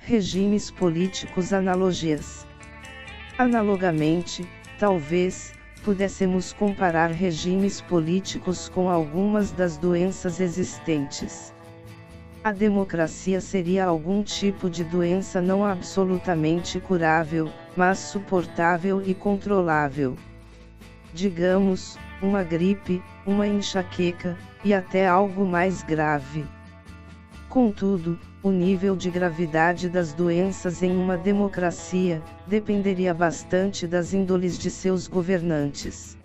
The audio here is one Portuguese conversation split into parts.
Regimes políticos. Analogias. Analogamente, talvez, pudéssemos comparar regimes políticos com algumas das doenças existentes. A democracia seria algum tipo de doença não absolutamente curável, mas suportável e controlável. Digamos, uma gripe, uma enxaqueca, e até algo mais grave. Contudo, o nível de gravidade das doenças em uma democracia dependeria bastante das índoles de seus governantes.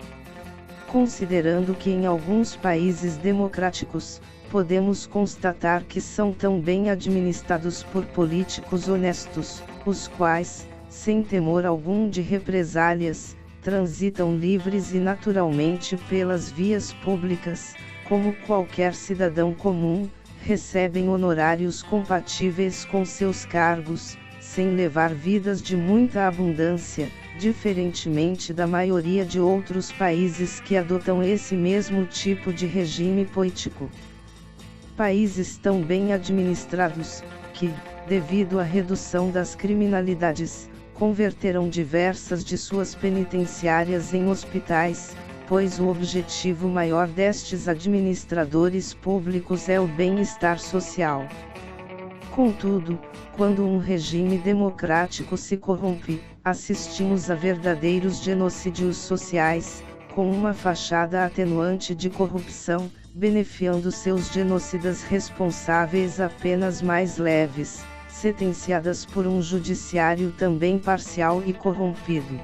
Considerando que em alguns países democráticos, podemos constatar que são tão bem administrados por políticos honestos, os quais, sem temor algum de represálias, transitam livres e naturalmente pelas vias públicas, como qualquer cidadão comum, recebem honorários compatíveis com seus cargos, sem levar vidas de muita abundância, diferentemente da maioria de outros países que adotam esse mesmo tipo de regime político. Países tão bem administrados, que, devido à redução das criminalidades, converterão diversas de suas penitenciárias em hospitais, pois o objetivo maior destes administradores públicos é o bem-estar social. Contudo, quando um regime democrático se corrompe, assistimos a verdadeiros genocídios sociais, com uma fachada atenuante de corrupção, beneficiando seus genocidas responsáveis a penas mais leves, sentenciadas por um judiciário também parcial e corrompido.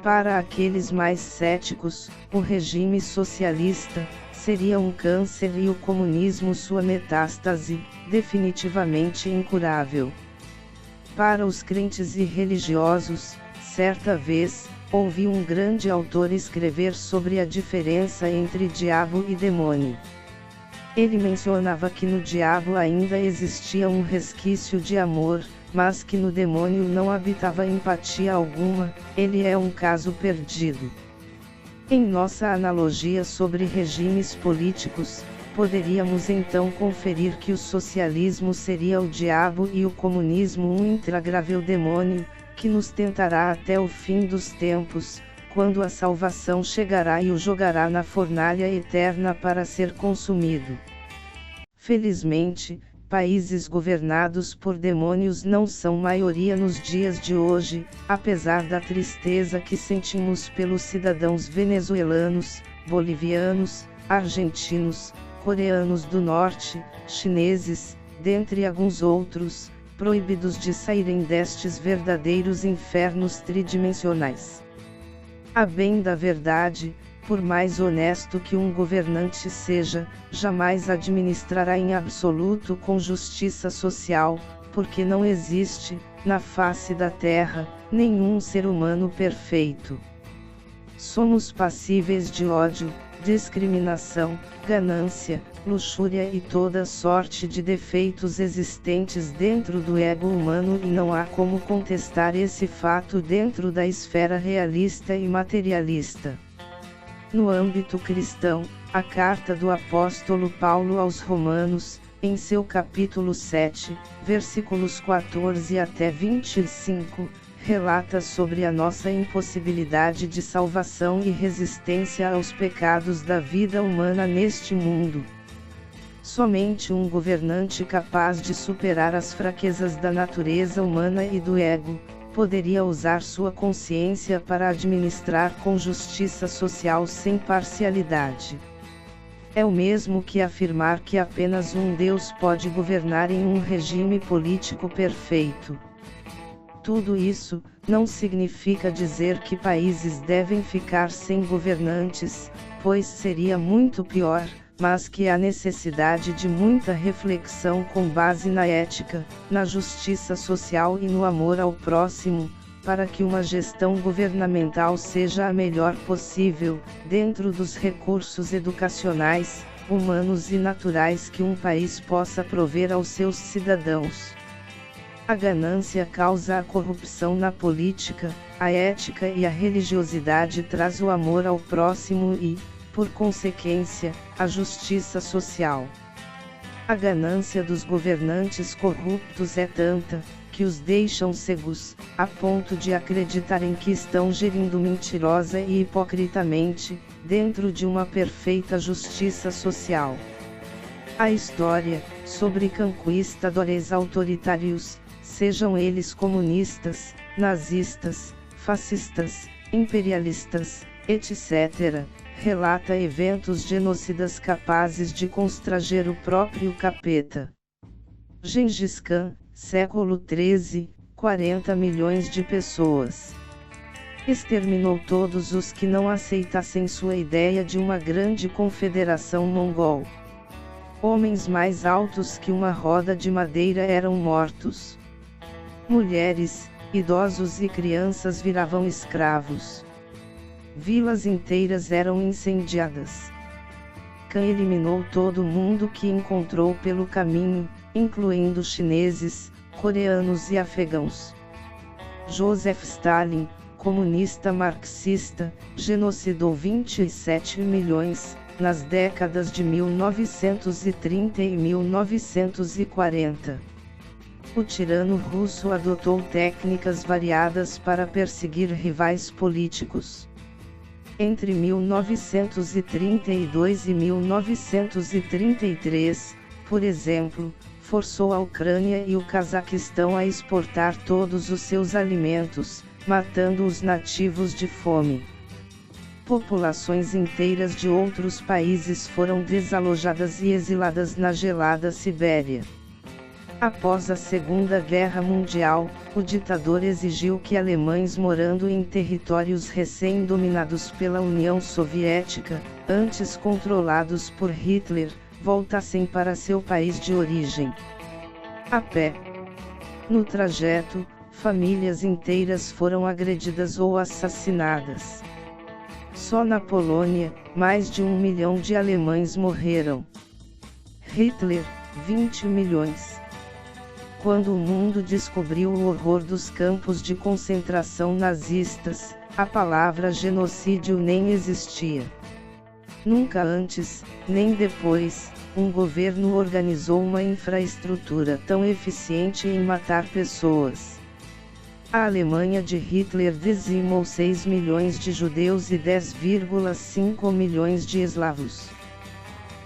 Para aqueles mais céticos, o regime socialista seria um câncer e o comunismo sua metástase, definitivamente incurável. Para os crentes e religiosos, certa vez, ouvi um grande autor escrever sobre a diferença entre diabo e demônio. Ele mencionava que no diabo ainda existia um resquício de amor, mas que no demônio não habitava empatia alguma. Ele é um caso perdido. Em nossa analogia sobre regimes políticos, poderíamos então conferir que o socialismo seria o diabo e o comunismo um intragável demônio, que nos tentará até o fim dos tempos, quando a salvação chegará e o jogará na fornalha eterna para ser consumido. Felizmente, países governados por demônios não são maioria nos dias de hoje, apesar da tristeza que sentimos pelos cidadãos venezuelanos, bolivianos, argentinos, coreanos do norte, chineses, dentre alguns outros, proibidos de saírem destes verdadeiros infernos tridimensionais. A bem da verdade, por mais honesto que um governante seja, jamais administrará em absoluto com justiça social, porque não existe, na face da terra, nenhum ser humano perfeito. Somos passíveis de ódio, discriminação, ganância, luxúria e toda sorte de defeitos existentes dentro do ego humano, e não há como contestar esse fato dentro da esfera realista e materialista. No âmbito cristão, a carta do apóstolo Paulo aos Romanos, em seu capítulo 7, versículos 14 até 25, relata sobre a nossa impossibilidade de salvação e resistência aos pecados da vida humana neste mundo. Somente um governante capaz de superar as fraquezas da natureza humana e do ego, poderia usar sua consciência para administrar com justiça social sem parcialidade. É o mesmo que afirmar que apenas um Deus pode governar em um regime político perfeito. Tudo isso não significa dizer que países devem ficar sem governantes, pois seria muito pior, mas que há necessidade de muita reflexão com base na ética, na justiça social e no amor ao próximo, para que uma gestão governamental seja a melhor possível, dentro dos recursos educacionais, humanos e naturais que um país possa prover aos seus cidadãos. A ganância causa a corrupção na política, a ética e a religiosidade traz o amor ao próximo e, por consequência, a justiça social. A ganância dos governantes corruptos é tanta, que os deixam cegos, a ponto de acreditarem que estão gerindo mentirosa e hipocritamente, dentro de uma perfeita justiça social. A história, sobre conquistadores autoritários, sejam eles comunistas, nazistas, fascistas, imperialistas, etc., relata eventos genocidas capazes de constranger o próprio capeta. Gengis Khan, século XIII, 40 milhões de pessoas. Exterminou todos os que não aceitassem sua ideia de uma grande confederação mongol. Homens mais altos que uma roda de madeira eram mortos. Mulheres, idosos e crianças viravam escravos. Vilas inteiras eram incendiadas. Khan eliminou todo mundo que encontrou pelo caminho, incluindo chineses, coreanos e afegãos. Joseph Stalin, comunista marxista, genocidou 27 milhões, nas décadas de 1930 e 1940. O tirano russo adotou técnicas variadas para perseguir rivais políticos. Entre 1932 e 1933, por exemplo, forçou a Ucrânia e o Cazaquistão a exportar todos os seus alimentos, matando os nativos de fome. Populações inteiras de outros países foram desalojadas e exiladas na gelada Sibéria. Após a Segunda Guerra Mundial, o ditador exigiu que alemães morando em territórios recém-dominados pela União Soviética, antes controlados por Hitler, voltassem para seu país de origem. A pé. No trajeto, famílias inteiras foram agredidas ou assassinadas. Só na Polônia, mais de 1 milhão de alemães morreram. Hitler, 20 milhões. Quando o mundo descobriu o horror dos campos de concentração nazistas, a palavra genocídio nem existia. Nunca antes, nem depois, um governo organizou uma infraestrutura tão eficiente em matar pessoas. A Alemanha de Hitler dizimou 6 milhões de judeus e 10,5 milhões de eslavos.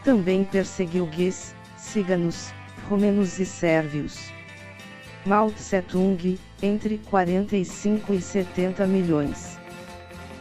Também perseguiu guis, ciganos, romenos e sérvios. Mao Tse-tung, entre 45 e 70 milhões.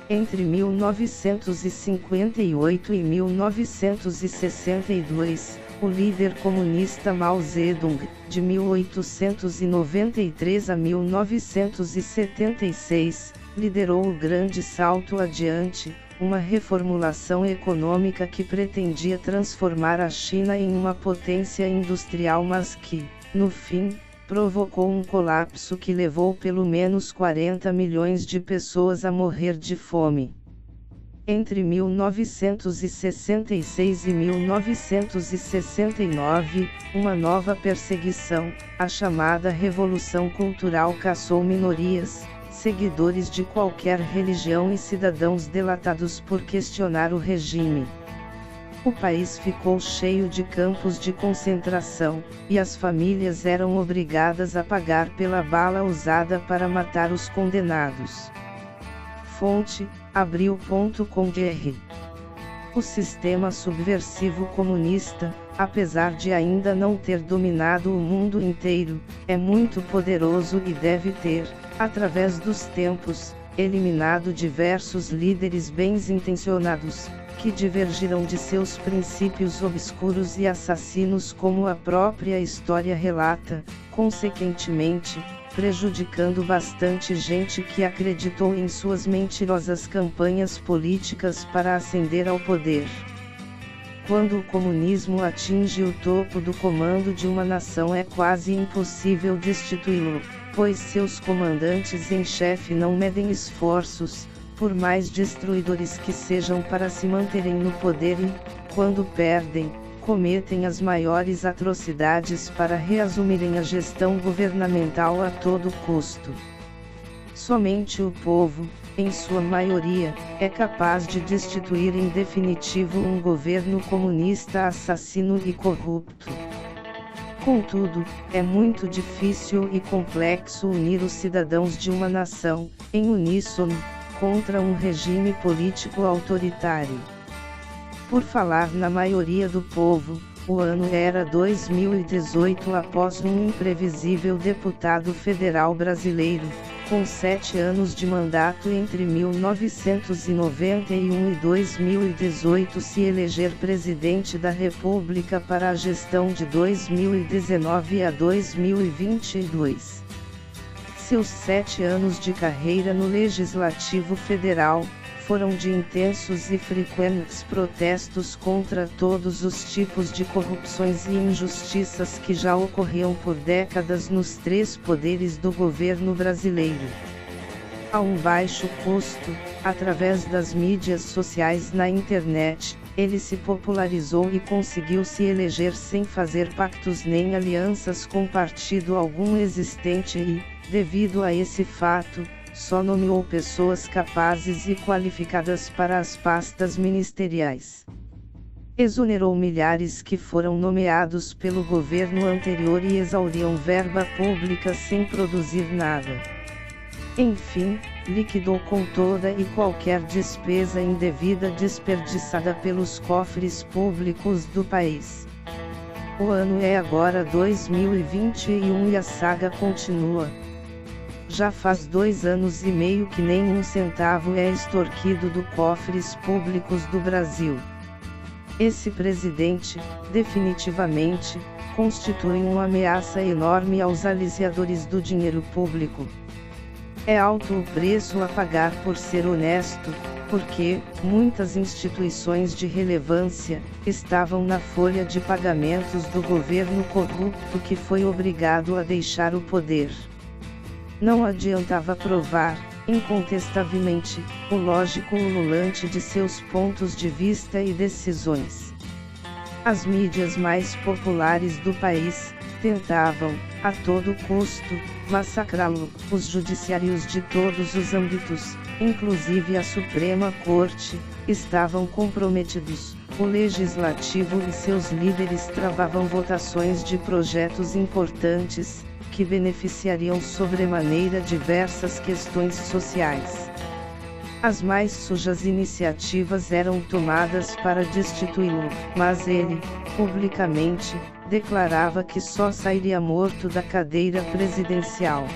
Entre 1958 e 1962, o líder comunista Mao Zedong, de 1893 a 1976, liderou o Grande Salto Adiante, uma reformulação econômica que pretendia transformar a China em uma potência industrial, mas que, no fim, provocou um colapso que levou pelo menos 40 milhões de pessoas a morrer de fome. Entre 1966 e 1969, uma nova perseguição, a chamada Revolução Cultural, caçou minorias, seguidores de qualquer religião e cidadãos delatados por questionar o regime. O país ficou cheio de campos de concentração, e as famílias eram obrigadas a pagar pela bala usada para matar os condenados. Fonte: abril.com.br. O sistema subversivo comunista, apesar de ainda não ter dominado o mundo inteiro, é muito poderoso e deve ter, através dos tempos, eliminado diversos líderes bem-intencionados, que divergiram de seus princípios obscuros e assassinos, como a própria história relata, consequentemente, prejudicando bastante gente que acreditou em suas mentirosas campanhas políticas para ascender ao poder. Quando o comunismo atinge o topo do comando de uma nação, é quase impossível destituí-lo, pois seus comandantes em chefe não medem esforços, por mais destruidores que sejam, para se manterem no poder e, quando perdem, cometem as maiores atrocidades para reassumirem a gestão governamental a todo custo. Somente o povo, em sua maioria, é capaz de destituir em definitivo um governo comunista assassino e corrupto. Contudo, é muito difícil e complexo unir os cidadãos de uma nação, em uníssono, contra um regime político autoritário. Por falar na maioria do povo, o ano era 2018 após um imprevisível deputado federal brasileiro, com 7 anos de mandato entre 1991 e 2018 se eleger presidente da República para a gestão de 2019 a 2022. Seus 7 anos de carreira no Legislativo Federal foram de intensos e frequentes protestos contra todos os tipos de corrupções e injustiças que já ocorriam por décadas nos 3 poderes do governo brasileiro. A um baixo custo, através das mídias sociais na internet, ele se popularizou e conseguiu se eleger sem fazer pactos nem alianças com partido algum existente e, devido a esse fato, só nomeou pessoas capazes e qualificadas para as pastas ministeriais. Exonerou milhares que foram nomeados pelo governo anterior e exauriam verba pública sem produzir nada. Enfim, liquidou com toda e qualquer despesa indevida desperdiçada pelos cofres públicos do país. O ano é agora 2021 e a saga continua. Já faz 2 anos e meio que nem um centavo é extorquido dos cofres públicos do Brasil. Esse presidente, definitivamente, constitui uma ameaça enorme aos aliciadores do dinheiro público. É alto o preço a pagar por ser honesto, porque muitas instituições de relevância estavam na folha de pagamentos do governo corrupto que foi obrigado a deixar o poder. Não adiantava provar, incontestavelmente, o lógico ululante de seus pontos de vista e decisões. As mídias mais populares do país tentavam, a todo custo, massacrá-lo. Os judiciários de todos os âmbitos, inclusive a Suprema Corte, estavam comprometidos. O Legislativo e seus líderes travavam votações de projetos importantes, que beneficiariam sobremaneira diversas questões sociais. As mais sujas iniciativas eram tomadas para destituí-lo, mas ele, publicamente, declarava que só sairia morto da cadeira presidencial.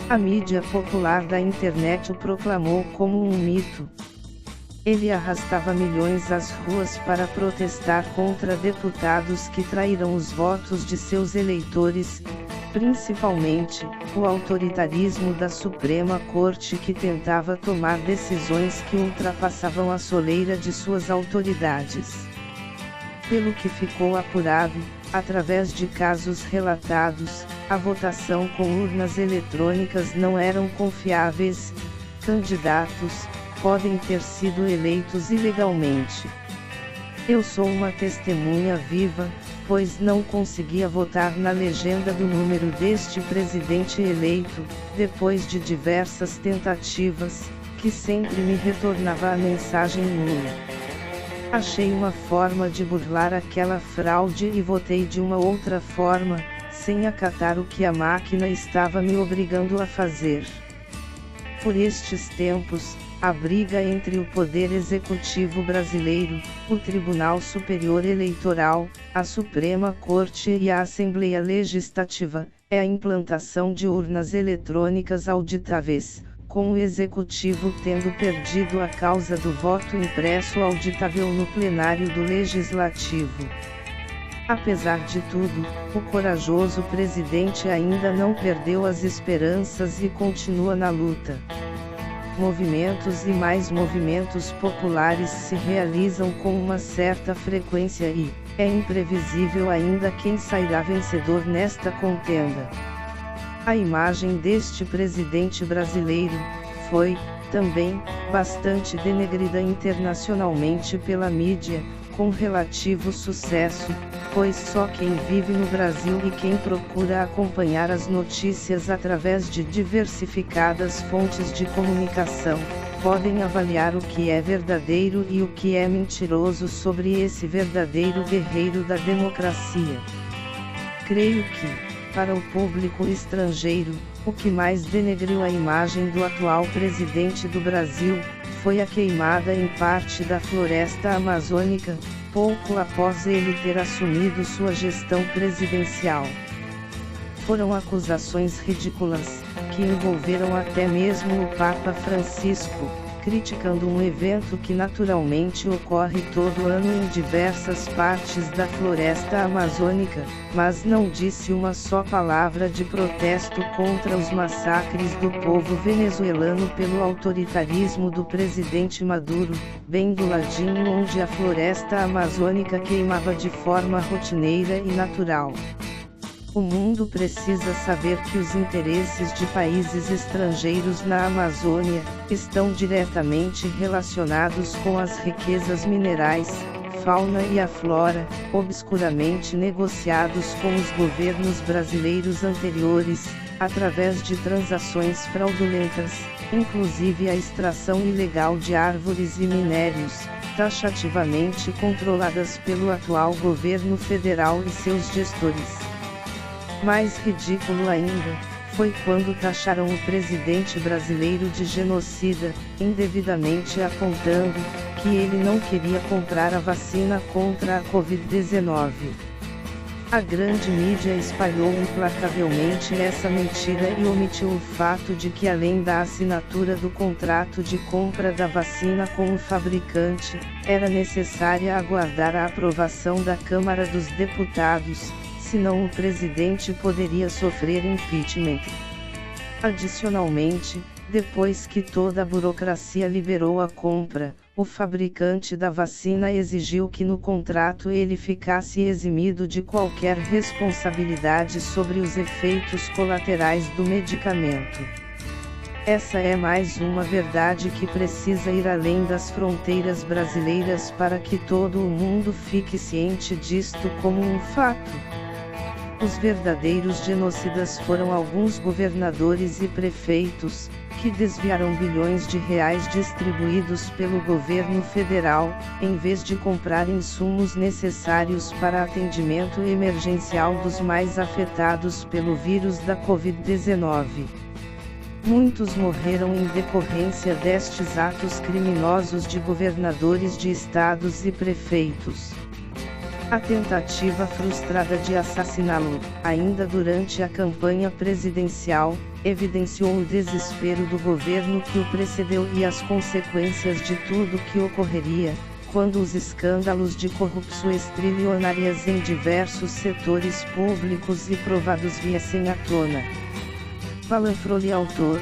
A mídia popular da internet o proclamou como um mito. Ele arrastava milhões às ruas para protestar contra deputados que traíram os votos de seus eleitores, principalmente, o autoritarismo da Suprema Corte que tentava tomar decisões que ultrapassavam a soleira de suas autoridades. Pelo que ficou apurado, através de casos relatados, a votação com urnas eletrônicas não eram confiáveis, candidatos podem ter sido eleitos ilegalmente. Eu sou uma testemunha viva, pois não conseguia votar na legenda do número deste presidente eleito, depois de diversas tentativas, que sempre me retornava a mensagem nula. Achei uma forma de burlar aquela fraude e votei de uma outra forma, sem acatar o que a máquina estava me obrigando a fazer. Por estes tempos, a briga entre o Poder Executivo brasileiro, o Tribunal Superior Eleitoral, a Suprema Corte e a Assembleia Legislativa, é a implantação de urnas eletrônicas auditáveis, com o Executivo tendo perdido a causa do voto impresso auditável no plenário do Legislativo. Apesar de tudo, o corajoso presidente ainda não perdeu as esperanças e continua na luta. Movimentos e mais movimentos populares se realizam com uma certa frequência e, é imprevisível ainda quem sairá vencedor nesta contenda. A imagem deste presidente brasileiro, foi, também, bastante denegrida internacionalmente pela mídia, com relativo sucesso, pois só quem vive no Brasil e quem procura acompanhar as notícias através de diversificadas fontes de comunicação, podem avaliar o que é verdadeiro e o que é mentiroso sobre esse verdadeiro guerreiro da democracia. Creio que, para o público estrangeiro, o que mais denegriu a imagem do atual presidente do Brasil, foi a queimada em parte da floresta amazônica, pouco após ele ter assumido sua gestão presidencial. Foram acusações ridículas, que envolveram até mesmo o Papa Francisco, criticando um evento que naturalmente ocorre todo ano em diversas partes da floresta amazônica, mas não disse uma só palavra de protesto contra os massacres do povo venezuelano pelo autoritarismo do presidente Maduro, bem do ladinho onde a floresta amazônica queimava de forma rotineira e natural. O mundo precisa saber que os interesses de países estrangeiros na Amazônia estão diretamente relacionados com as riquezas minerais, fauna e a flora, obscuramente negociados com os governos brasileiros anteriores, através de transações fraudulentas, inclusive a extração ilegal de árvores e minérios, taxativamente controladas pelo atual governo federal e seus gestores. Mais ridículo ainda, foi quando taxaram o presidente brasileiro de genocida, indevidamente apontando que ele não queria comprar a vacina contra a Covid-19. A grande mídia espalhou implacavelmente essa mentira e omitiu o fato de que, além da assinatura do contrato de compra da vacina com o fabricante, era necessária aguardar a aprovação da Câmara dos Deputados, senão o presidente poderia sofrer impeachment. Adicionalmente, depois que toda a burocracia liberou a compra, o fabricante da vacina exigiu que no contrato ele ficasse eximido de qualquer responsabilidade sobre os efeitos colaterais do medicamento. Essa é mais uma verdade que precisa ir além das fronteiras brasileiras para que todo o mundo fique ciente disto como um fato. Os verdadeiros genocidas foram alguns governadores e prefeitos, que desviaram bilhões de reais distribuídos pelo governo federal, em vez de comprar insumos necessários para atendimento emergencial dos mais afetados pelo vírus da Covid-19. Muitos morreram em decorrência destes atos criminosos de governadores de estados e prefeitos. A tentativa frustrada de assassiná-lo, ainda durante a campanha presidencial, evidenciou o desespero do governo que o precedeu e as consequências de tudo que ocorreria, quando os escândalos de corrupção trilionárias em diversos setores públicos e privados viessem à tona. Palanfroli autor.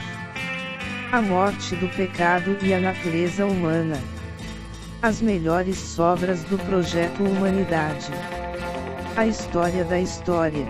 A morte do pecado e a natureza humana. As melhores sobras do projeto Humanidade. A história da história.